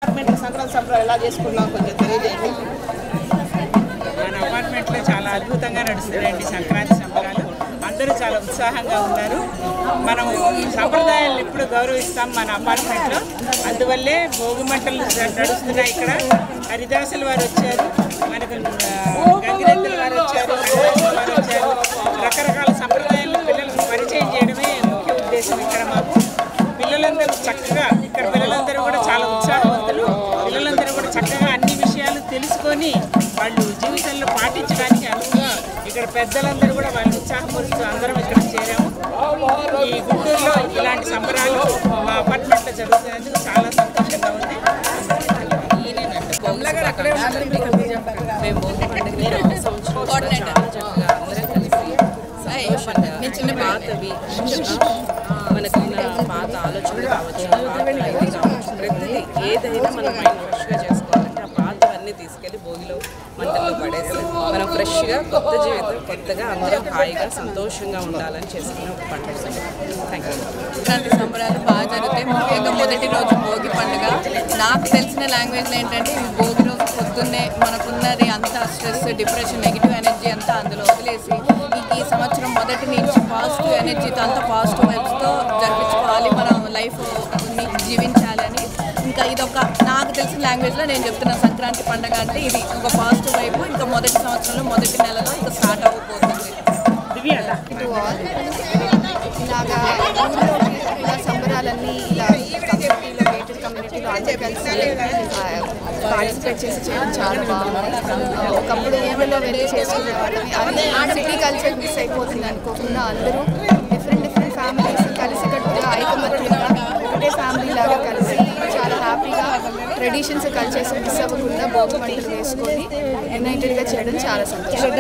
Apartment Sankranti సంబరాలు ఎలా చేసుకున్నాం కొంచెం తెలియజేయండి. మన అపార్ట్మెంట్లో చాలా అద్భుతంగా నడుస్తున్నాయండి సంక్రాంతి సంబరాలు. అందరూ చాలా ఉత్సాహంగా ఉన్నారు. మనం సంప్రదాయాలను ఎప్పుడు గౌరవిస్తాం మన అపార్ట్మెంట్లో. అందువల్లే భోగి మంటలు నడుస్తున్నాయి. ఇక్కడ హరిదాసుల వారు వచ్చారు, మనకు గంగిరెద్దుల వారు వచ్చారు, వారు వచ్చారు. రకరకాల సంప్రదాయాలను పిల్లలకు పరిచయం చేయడమే ముఖ్య ఉద్దేశం. ఇక్కడ మాకు పిల్లలందరూ చక్కగా, ఇక్కడ పిల్లలందరూ కూడా చాలా ఉత్సాహవంతులు. పిల్లలందరూ కూడా చక్కగా అన్ని విషయాలు తెలుసుకొని వాళ్ళు జీవితంలో పాటించడానికి అనువుగా ఇక్కడ పెద్దలందరూ కూడా వాళ్ళు ఉత్సాహపరుస్తూ అందరం ఇక్కడ చేరాము. ఈ గుంటూరులో ఇలాంటి సంబరాలు మా అపార్ట్మెంట్లో జరుగుతున్నందుకు చాలా సంతోషంగా ఉంది. మేము భోగి పండుగ సంవత్సరం అందరం కలిసి చిన్న పాతవి మనకున్న పాత ఆలోచనలు కావచ్చు, ప్రతిదీ ఏదైనా మనం మైండ్ ఫ్రెష్గా చేసుకోవాలంటే ఆ పాతవన్నీ తీసుకెళ్ళి భోగిలో మంటల్లో పడేసి మనం ఫ్రెష్గా కొత్త జీవితం కొత్తగా అందరం హాయిగా సంతోషంగా ఉండాలని చేసుకునే ఒక పండుగ. Thank you. ఇలాంటి సంబరాలు బాగా జరుగుతాయి. ముఖ్యంగా మొదటి రోజు భోగి పండుగ. నాకు తెలిసిన లాంగ్వేజ్లో ఏంటంటే ఈ భోగి రోజు పొద్దున్నే మనకున్నది అంతా స్ట్రెస్, డిప్రెషన్, నెగిటివ్ ఎనర్జీ అంతా అందులో వదిలేసి ఈ సంవత్సరం మొదటి నుంచి పాజిటివ్ ఎనర్జీతో అంతా పాజిటివ్ వైబ్స్తో జరిపించుకోవాలి, మన లైఫ్ జీవించాలని. ఇంకా ఇదొక నాకు తెలిసిన లాంగ్వేజ్లో నేను చెప్తున్న సంక్రాంతి పండుగ అంటే ఇది ఒక పాజిటివ్ వైపు. ఇంకా మొదటి సంవత్సరంలో మొదటి నెలలో ఇంకా స్టార్ట్ అవ్వబోతుంది. ఇలాగా ఇలా సంబరాలన్నీ ఇలా కమ్యూనిటీలో గేటెడ్ కమ్యూనిటీలో అందరూ కలిసి పార్టిసిపేట్ చేసి చేయడం చాలా బాగుంది. ఒకప్పుడు ఊళ్ళో వెళ్ళి చేసుకునే వాళ్ళని అది సిటీ కల్చర్ మిస్ అయిపోతుంది అనుకోకుండా అందరూ డిఫరెంట్ ఫ్యామిలీస్ కలిసి కట్టుగా ఐకమత్యంగా ఒకటే ఫ్యామిలీ లాగా కలిసి చాలా హ్యాపీగా ట్రెడిషన్స్ కల్చర్స్ మిస్ అవ్వకుండా భోగి మంటలు వేసుకొని యునైటెడ్గా చేయడం చాలా సంతోషం.